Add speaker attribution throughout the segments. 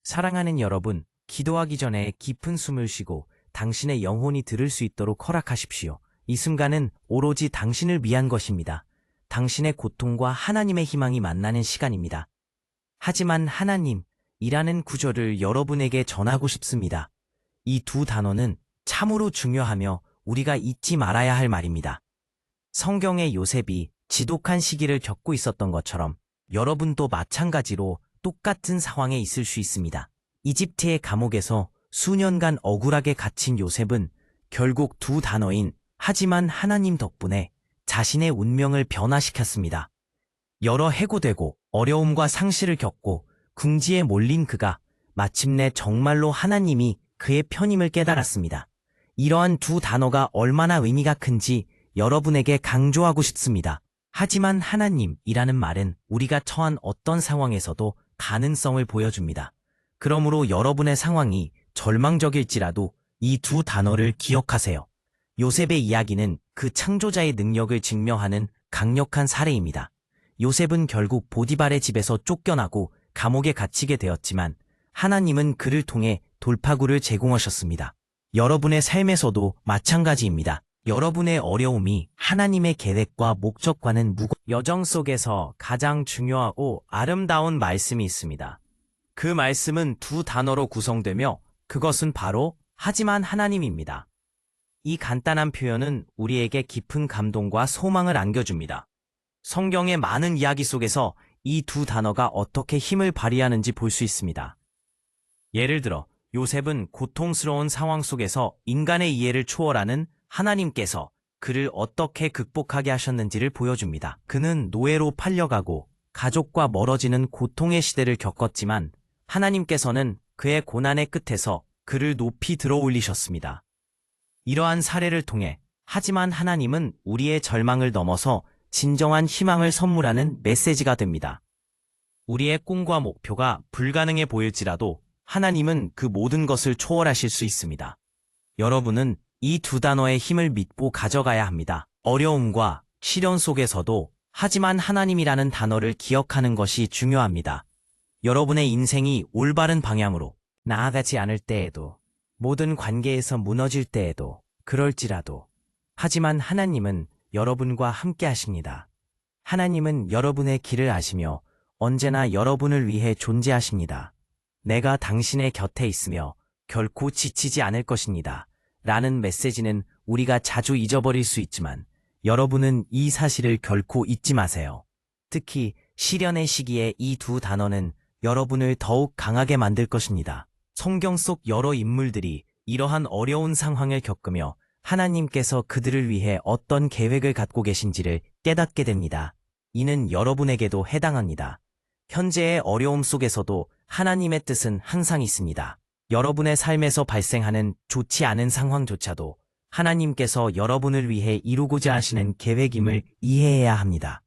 Speaker 1: 사랑하는 여러분, 기도하기 전에 깊은 숨을 쉬고 당신의 영혼이 들을 수 있도록 허락하십시오. 이 순간은 오로지 당신을 위한 것입니다. 당신의 고통과 하나님의 희망이 만나는 시간입니다. 하지만 하나님이라는 구절을 여러분에게 전하고 싶습니다. 이 두 단어는 참으로 중요하며 우리가 잊지 말아야 할 말입니다. 성경의 요셉이 지독한 시기를 겪고 있었던 것처럼 여러분도 마찬가지로 똑같은 상황에 있을 수 있습니다. 이집트의 감옥에서 수년간 억울하게 갇힌 요셉은 결국 두 단어인 하지만 하나님 덕분에 자신의 운명을 변화시켰습니다. 여러 해고되고 어려움과 상실을 겪고 궁지에 몰린 그가 마침내 정말로 하나님이 그의 편임을 깨달았습니다. 이러한 두 단어가 얼마나 의미가 큰지 여러분에게 강조하고 싶습니다. 하지만 하나님이라는 말은 우리가 처한 어떤 상황에서도 가능성을 보여줍니다. 그러므로 여러분의 상황이 절망적일지라도 이 두 단어를 기억하세요. 요셉의 이야기는 그 창조자의 능력을 증명하는 강력한 사례입니다. 요셉은 결국 보디발의 집에서 쫓겨나고 감옥에 갇히게 되었지만 하나님은 그를 통해 돌파구를 제공하셨습니다. 여러분의 삶에서도 마찬가지입니다. 여러분의 어려움이 하나님의 계획과 목적과는 여정 속에서 가장 중요하고 아름다운 말씀이 있습니다. 그 말씀은 두 단어로 구성되며 그것은 바로 하지만 하나님입니다. 이 간단한 표현은 우리에게 깊은 감동과 소망을 안겨줍니다. 성경의 많은 이야기 속에서 이 두 단어가 어떻게 힘을 발휘하는지 볼 수 있습니다. 예를 들어 요셉은 고통스러운 상황 속에서 인간의 이해를 초월하는 하나님께서 그를 어떻게 극복하게 하셨는지를 보여줍니다. 그는 노예로 팔려가고 가족과 멀어지는 고통의 시대를 겪었지만 하나님께서는 그의 고난의 끝에서 그를 높이 들어 올리셨습니다. 이러한 사례를 통해 하지만 하나님은 우리의 절망을 넘어서 진정한 희망을 선물하는 메시지가 됩니다. 우리의 꿈과 목표가 불가능해 보일지라도 하나님은 그 모든 것을 초월하실 수 있습니다. 여러분은 이 두 단어의 힘을 믿고 가져가야 합니다. 어려움과 시련 속에서도 하지만 하나님이라는 단어를 기억하는 것이 중요합니다. 여러분의 인생이 올바른 방향으로 나아가지 않을 때에도, 모든 관계에서 무너질 때에도, 그럴지라도 하지만 하나님은 여러분과 함께 하십니다. 하나님은 여러분의 길을 아시며 언제나 여러분을 위해 존재하십니다. 내가 당신의 곁에 있으며 결코 지치지 않을 것입니다. 라는 메시지는 우리가 자주 잊어버릴 수 있지만 여러분은 이 사실을 결코 잊지 마세요. 특히 시련의 시기에 이 두 단어는 여러분을 더욱 강하게 만들 것입니다. 성경 속 여러 인물들이 이러한 어려운 상황을 겪으며 하나님께서 그들을 위해 어떤 계획을 갖고 계신지를 깨닫게 됩니다. 이는 여러분에게도 해당합니다. 현재의 어려움 속에서도 하나님의 뜻은 항상 있습니다. 여러분의 삶에서 발생하는 좋지 않은 상황조차도 하나님께서 여러분을 위해 이루고자 하시는 계획임을 이해해야 합니다.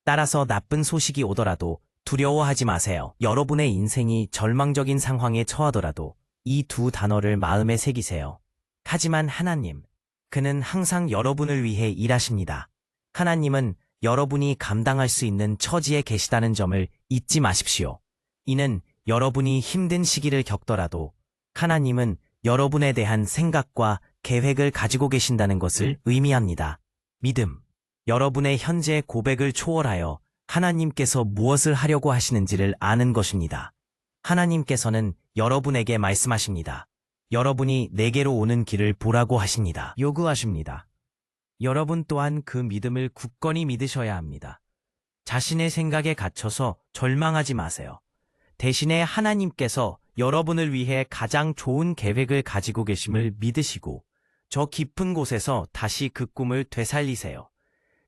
Speaker 1: 따라서 나쁜 소식이 오더라도 두려워하지 마세요. 여러분의 인생이 절망적인 상황에 처하더라도 이 두 단어를 마음에 새기세요. 하지만 하나님, 그는 항상 여러분을 위해 일하십니다. 하나님은 여러분이 감당할 수 있는 처지에 계시다는 점을 잊지 마십시오. 이는 여러분이 힘든 시기를 겪더라도 하나님은 여러분에 대한 생각과 계획을 가지고 계신다는 것을 의미합니다. 믿음. 여러분의 현재 고백을 초월하여 하나님께서 무엇을 하려고 하시는지를 아는 것입니다. 하나님께서는 여러분에게 말씀하십니다. 여러분이 내게로 오는 길을 보라고 하십니다. 요구하십니다. 여러분 또한 그 믿음을 굳건히 믿으셔야 합니다. 자신의 생각에 갇혀서 절망하지 마세요. 대신에 하나님께서 여러분을 위해 가장 좋은 계획을 가지고 계심을 믿으시고 저 깊은 곳에서 다시 그 꿈을 되살리세요.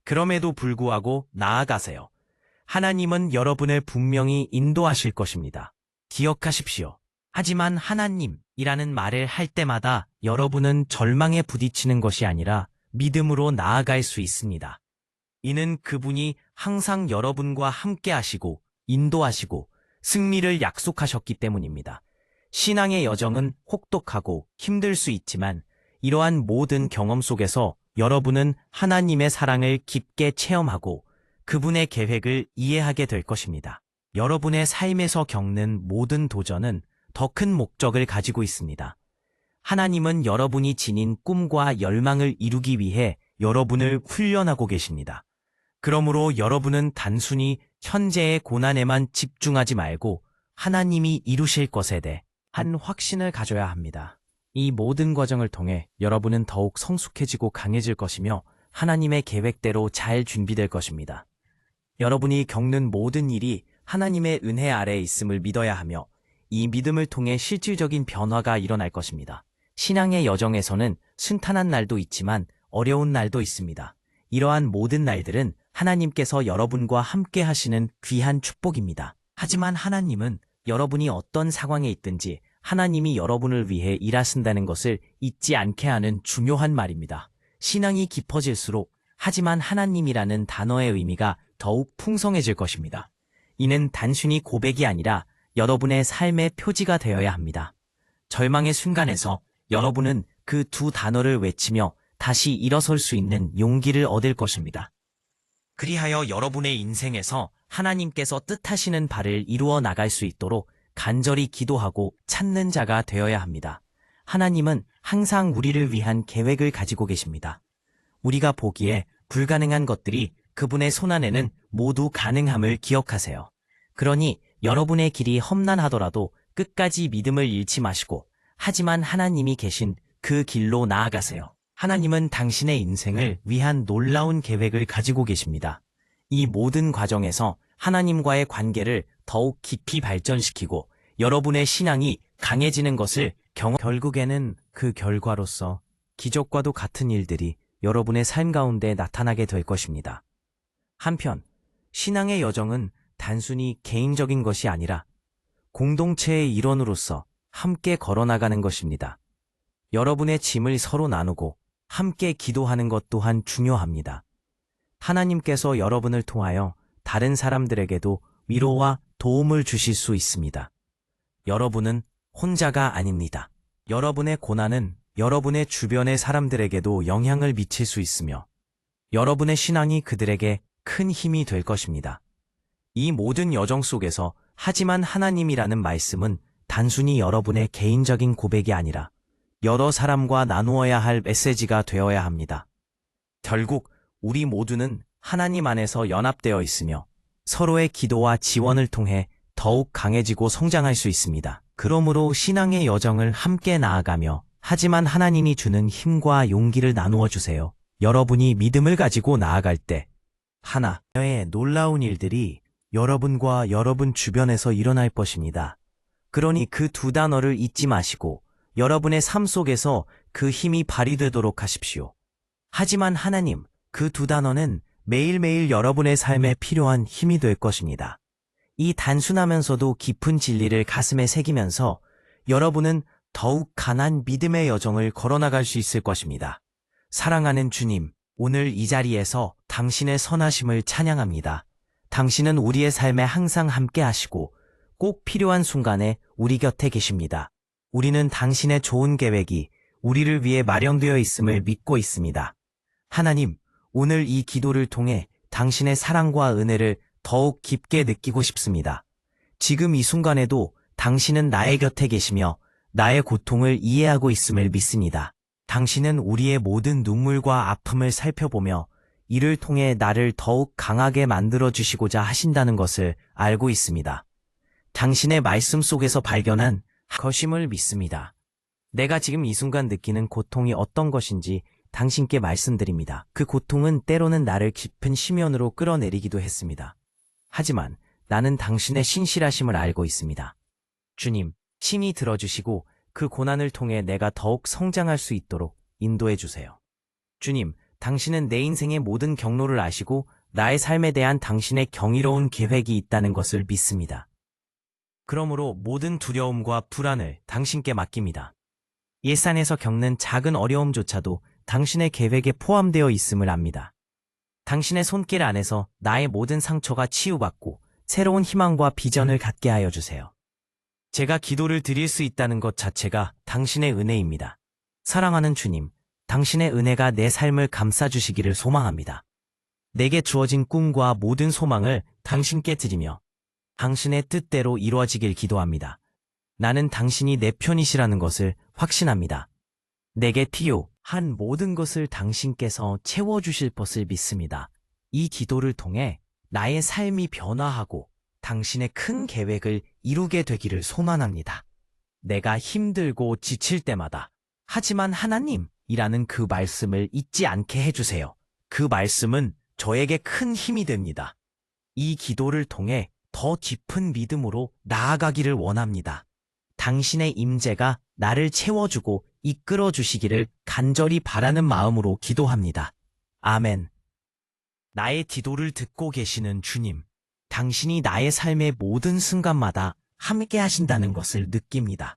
Speaker 1: 그럼에도 불구하고 나아가세요. 하나님은 여러분을 분명히 인도하실 것입니다. 기억하십시오. 하지만 하나님이라는 말을 할 때마다 여러분은 절망에 부딪히는 것이 아니라 믿음으로 나아갈 수 있습니다. 이는 그분이 항상 여러분과 함께 하시고 인도하시고 승리를 약속하셨기 때문입니다. 신앙의 여정은 혹독하고 힘들 수 있지만 이러한 모든 경험 속에서 여러분은 하나님의 사랑을 깊게 체험하고 그분의 계획을 이해하게 될 것입니다. 여러분의 삶에서 겪는 모든 도전은 더 큰 목적을 가지고 있습니다. 하나님은 여러분이 지닌 꿈과 열망을 이루기 위해 여러분을 훈련하고 계십니다. 그러므로 여러분은 단순히 현재의 고난에만 집중하지 말고 하나님이 이루실 것에 대한 확신을 가져야 합니다. 이 모든 과정을 통해 여러분은 더욱 성숙해지고 강해질 것이며 하나님의 계획대로 잘 준비될 것입니다. 여러분이 겪는 모든 일이 하나님의 은혜 아래에 있음을 믿어야 하며 이 믿음을 통해 실질적인 변화가 일어날 것입니다. 신앙의 여정에서는 순탄한 날도 있지만 어려운 날도 있습니다. 이러한 모든 날들은 하나님께서 여러분과 함께 하시는 귀한 축복입니다. 하지만 하나님은 여러분이 어떤 상황에 있든지 하나님이 여러분을 위해 일하신다는 것을 잊지 않게 하는 중요한 말입니다. 신앙이 깊어질수록 하지만 하나님이라는 단어의 의미가 더욱 풍성해질 것입니다. 이는 단순히 고백이 아니라 여러분의 삶의 표지가 되어야 합니다. 절망의 순간에서 여러분은 그 두 단어를 외치며 다시 일어설 수 있는 용기를 얻을 것입니다. 그리하여 여러분의 인생에서 하나님께서 뜻하시는 바를 이루어 나갈 수 있도록 간절히 기도하고 찾는 자가 되어야 합니다. 하나님은 항상 우리를 위한 계획을 가지고 계십니다. 우리가 보기에 불가능한 것들이 그분의 손안에는 모두 가능함을 기억하세요. 그러니 여러분의 길이 험난하더라도 끝까지 믿음을 잃지 마시고 하지만 하나님이 계신 그 길로 나아가세요. 하나님은 당신의 인생을 위한 놀라운 계획을 가지고 계십니다. 이 모든 과정에서 하나님과의 관계를 더욱 깊이 발전시키고 여러분의 신앙이 강해지는 것을 결국에는 그 결과로서 기적과도 같은 일들이 여러분의 삶 가운데 나타나게 될 것입니다. 한편 신앙의 여정은 단순히 개인적인 것이 아니라 공동체의 일원으로서 함께 걸어나가는 것입니다. 여러분의 짐을 서로 나누고 함께 기도하는 것 또한 중요합니다. 하나님께서 여러분을 통하여 다른 사람들에게도 위로와 도움을 주실 수 있습니다. 여러분은 혼자가 아닙니다. 여러분의 고난은 여러분의 주변의 사람들에게도 영향을 미칠 수 있으며 여러분의 신앙이 그들에게 큰 힘이 될 것입니다. 이 모든 여정 속에서 하지만 하나님이라는 말씀은 단순히 여러분의 개인적인 고백이 아니라 여러 사람과 나누어야 할 메시지가 되어야 합니다. 결국 우리 모두는 하나님 안에서 연합되어 있으며 서로의 기도와 지원을 통해 더욱 강해지고 성장할 수 있습니다. 그러므로 신앙의 여정을 함께 나아가며 하지만 하나님이 주는 힘과 용기를 나누어 주세요. 여러분이 믿음을 가지고 나아갈 때 하나님의 놀라운 일들이 여러분과 여러분 주변에서 일어날 것입니다. 그러니 그 두 단어를 잊지 마시고 여러분의 삶 속에서 그 힘이 발휘되도록 하십시오. 하지만 하나님, 그 두 단어는 매일매일 여러분의 삶에 필요한 힘이 될 것입니다. 이 단순하면서도 깊은 진리를 가슴에 새기면서 여러분은 더욱 강한 믿음의 여정을 걸어나갈 수 있을 것입니다. 사랑하는 주님, 오늘 이 자리에서 당신의 선하심을 찬양합니다. 당신은 우리의 삶에 항상 함께 하시고 꼭 필요한 순간에 우리 곁에 계십니다. 우리는 당신의 좋은 계획이 우리를 위해 마련되어 있음을 믿고 있습니다. 하나님, 오늘 이 기도를 통해 당신의 사랑과 은혜를 더욱 깊게 느끼고 싶습니다. 지금 이 순간에도 당신은 나의 곁에 계시며 나의 고통을 이해하고 있음을 믿습니다. 당신은 우리의 모든 눈물과 아픔을 살펴보며 이를 통해 나를 더욱 강하게 만들어주시고자 하신다는 것을 알고 있습니다. 당신의 말씀 속에서 발견한 것임을 믿습니다. 내가 지금 이 순간 느끼는 고통이 어떤 것인지 당신께 말씀드립니다. 그 고통은 때로는 나를 깊은 심연으로 끌어내리기도 했습니다. 하지만 나는 당신의 신실하심을 알고 있습니다. 주님, 친히 들어주시고 그 고난을 통해 내가 더욱 성장할 수 있도록 인도해 주세요. 주님, 당신은 내 인생의 모든 경로를 아시고 나의 삶에 대한 당신의 경이로운 계획이 있다는 것을 믿습니다. 그러므로 모든 두려움과 불안을 당신께 맡깁니다. 일상에서 겪는 작은 어려움조차도 당신의 계획에 포함되어 있음을 압니다. 당신의 손길 안에서 나의 모든 상처가 치유받고 새로운 희망과 비전을 갖게 하여 주세요. 제가 기도를 드릴 수 있다는 것 자체가 당신의 은혜입니다. 사랑하는 주님, 당신의 은혜가 내 삶을 감싸주시기를 소망합니다. 내게 주어진 꿈과 모든 소망을 당신께 드리며 당신의 뜻대로 이루어지길 기도합니다. 나는 당신이 내 편이시라는 것을 확신합니다. 내게 필요한 모든 것을 당신께서 채워주실 것을 믿습니다. 이 기도를 통해 나의 삶이 변화하고 당신의 큰 계획을 이루게 되기를 소망합니다. 내가 힘들고 지칠 때마다 하지만 하나님이라는 그 말씀을 잊지 않게 해주세요. 그 말씀은 저에게 큰 힘이 됩니다. 이 기도를 통해 더 깊은 믿음으로 나아가기를 원합니다. 당신의 임재가 나를 채워주고 이끌어 주시기를 간절히 바라는 마음으로 기도합니다. 아멘. 나의 기도를 듣고 계시는 주님, 당신이 나의 삶의 모든 순간마다 함께 하신다는 것을 느낍니다.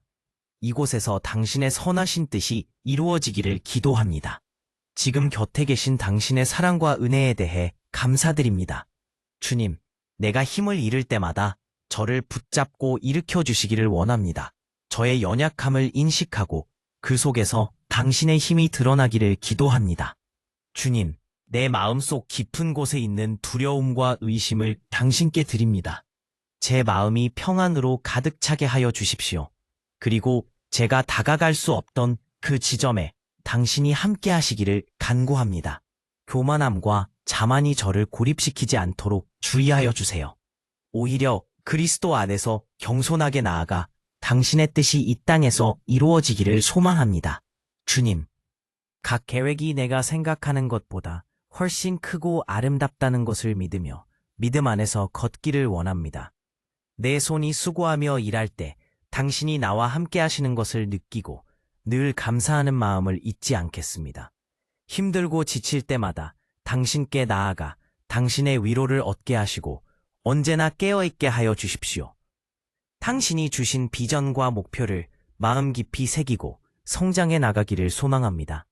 Speaker 1: 이곳에서 당신의 선하신 뜻이 이루어지기를 기도합니다. 지금 곁에 계신 당신의 사랑과 은혜에 대해 감사드립니다. 주님, 내가 힘을 잃을 때마다 저를 붙잡고 일으켜 주시기를 원합니다. 저의 연약함을 인식하고 그 속에서 당신의 힘이 드러나기를 기도합니다. 주님, 내 마음속 깊은 곳에 있는 두려움과 의심을 당신께 드립니다. 제 마음이 평안으로 가득 차게 하여 주십시오. 그리고 제가 다가갈 수 없던 그 지점에 당신이 함께 하시기를 간구합니다. 교만함과 자만이 저를 고립시키지 않도록 주의하여 주세요. 오히려 그리스도 안에서 겸손하게 나아가 당신의 뜻이 이 땅에서 이루어지기를 소망합니다. 주님, 각 계획이 내가 생각하는 것보다 훨씬 크고 아름답다는 것을 믿으며 믿음 안에서 걷기를 원합니다. 내 손이 수고하며 일할 때 당신이 나와 함께 하시는 것을 느끼고 늘 감사하는 마음을 잊지 않겠습니다. 힘들고 지칠 때마다 당신께 나아가 당신의 위로를 얻게 하시고 언제나 깨어있게 하여 주십시오. 당신이 주신 비전과 목표를 마음 깊이 새기고 성장해 나가기를 소망합니다.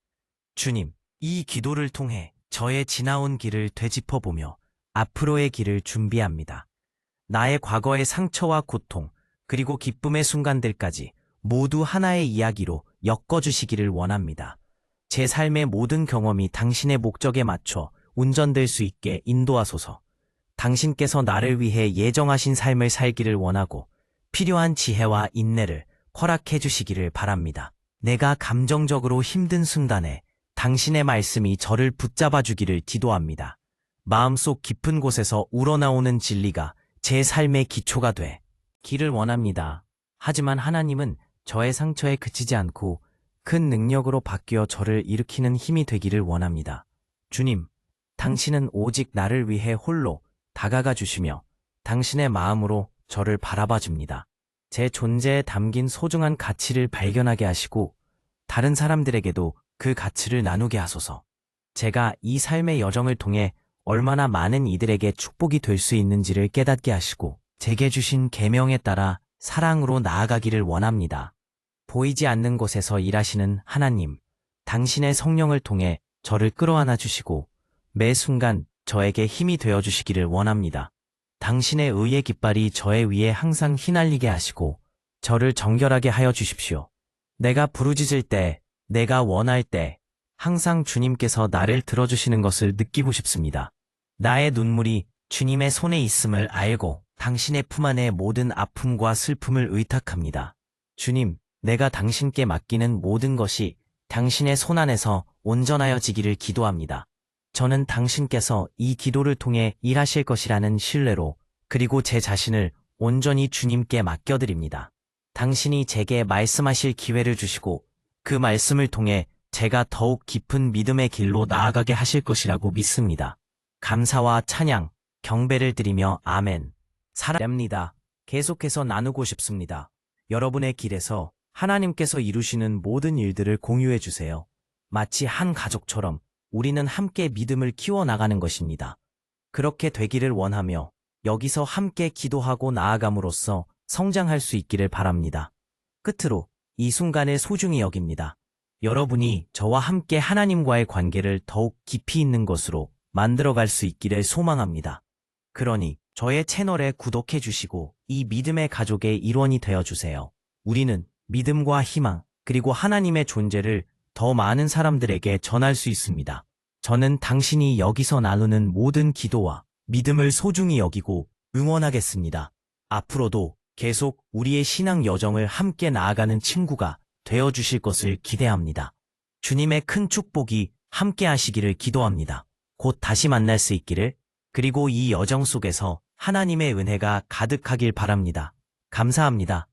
Speaker 1: 주님, 이 기도를 통해 저의 지나온 길을 되짚어보며 앞으로의 길을 준비합니다. 나의 과거의 상처와 고통, 그리고 기쁨의 순간들까지 모두 하나의 이야기로 엮어주시기를 원합니다. 제 삶의 모든 경험이 당신의 목적에 맞춰 운전될 수 있게 인도하소서. 당신께서 나를 위해 예정하신 삶을 살기를 원하고 필요한 지혜와 인내를 허락해 주시기를 바랍니다. 내가 감정적으로 힘든 순간에 당신의 말씀이 저를 붙잡아 주기를 기도합니다. 마음속 깊은 곳에서 우러나오는 진리가 제 삶의 기초가 돼 기를 원합니다. 하지만 하나님은 저의 상처에 그치지 않고 큰 능력으로 바뀌어 저를 일으키는 힘이 되기를 원합니다. 주님, 당신은 오직 나를 위해 홀로 다가가 주시며 당신의 마음으로 저를 바라봐 줍니다. 제 존재에 담긴 소중한 가치를 발견하게 하시고 다른 사람들에게도 그 가치를 나누게 하소서. 제가 이 삶의 여정을 통해 얼마나 많은 이들에게 축복이 될 수 있는지를 깨닫게 하시고 제게 주신 계명에 따라 사랑으로 나아가기를 원합니다. 보이지 않는 곳에서 일하시는 하나님, 당신의 성령을 통해 저를 끌어안아 주시고 매 순간 저에게 힘이 되어 주시기를 원합니다. 당신의 의의 깃발이 저의 위에 항상 휘날리게 하시고 저를 정결하게 하여 주십시오. 내가 부르짖을 때, 내가 원할 때 항상 주님께서 나를 들어주시는 것을 느끼고 싶습니다. 나의 눈물이 주님의 손에 있음을 알고 당신의 품 안에 모든 아픔과 슬픔을 의탁합니다. 주님, 내가 당신께 맡기는 모든 것이 당신의 손 안에서 온전하여지기를 기도합니다. 저는 당신께서 이 기도를 통해 일하실 것이라는 신뢰로 그리고 제 자신을 온전히 주님께 맡겨드립니다. 당신이 제게 말씀하실 기회를 주시고 그 말씀을 통해 제가 더욱 깊은 믿음의 길로 나아가게 하실 것이라고 믿습니다. 감사와 찬양, 경배를 드리며 아멘. 사랑합니다. 계속해서 나누고 싶습니다. 여러분의 길에서 하나님께서 이루시는 모든 일들을 공유해 주세요. 마치 한 가족처럼 우리는 함께 믿음을 키워나가는 것입니다. 그렇게 되기를 원하며 여기서 함께 기도하고 나아감으로써 성장할 수 있기를 바랍니다. 끝으로 이 순간을 소중히 여깁니다. 여러분이 저와 함께 하나님과의 관계를 더욱 깊이 있는 것으로 만들어갈 수 있기를 소망합니다. 그러니 저의 채널에 구독해 주시고 이 믿음의 가족의 일원이 되어 주세요. 우리는 믿음과 희망 그리고 하나님의 존재를 더 많은 사람들에게 전할 수 있습니다. 저는 당신이 여기서 나누는 모든 기도와 믿음을 소중히 여기고 응원하겠습니다. 앞으로도 계속 우리의 신앙 여정을 함께 나아가는 친구가 되어 주실 것을 기대합니다. 주님의 큰 축복이 함께 하시기를 기도합니다. 곧 다시 만날 수 있기를, 그리고 이 여정 속에서 하나님의 은혜가 가득하길 바랍니다. 감사합니다.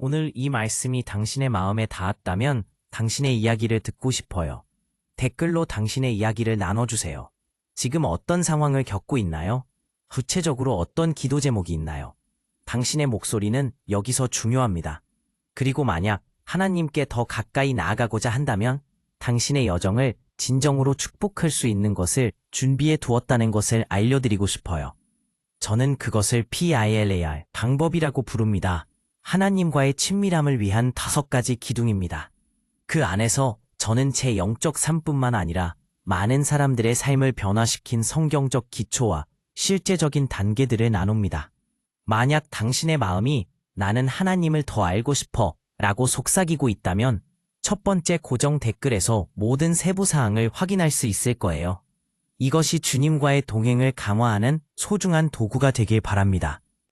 Speaker 1: 오늘 이 말씀이 당신의 마음에 닿았다면 당신의 이야기를 듣고 싶어요. 댓글로 당신의 이야기를 나눠주세요. 지금 어떤 상황을 겪고 있나요? 구체적으로 어떤 기도 제목이 있나요? 당신의 목소리는 여기서 중요합니다. 그리고 만약 하나님께 더 가까이 나아가고자 한다면 당신의 여정을 진정으로 축복할 수 있는 것을 준비해 두었다는 것을 알려드리고 싶어요. 저는 그것을 PILAR, 방법이라고 부릅니다. 하나님과의 친밀함을 위한 5가지 기둥입니다. 그 안에서 저는 제 영적 삶뿐만 아니라 많은 사람들의 삶을 변화시킨 성경적 기초와 실제적인 단계들을 나눕니다. 만약 당신의 마음이 나는 하나님을 더 알고 싶어 라고 속삭이고 있다면 첫 번째 고정 댓글에서 모든 세부사항을 확인할 수 있을 거예요. 이것이 주님과의 동행을 강화하는 소중한 도구가 되길 바랍니다.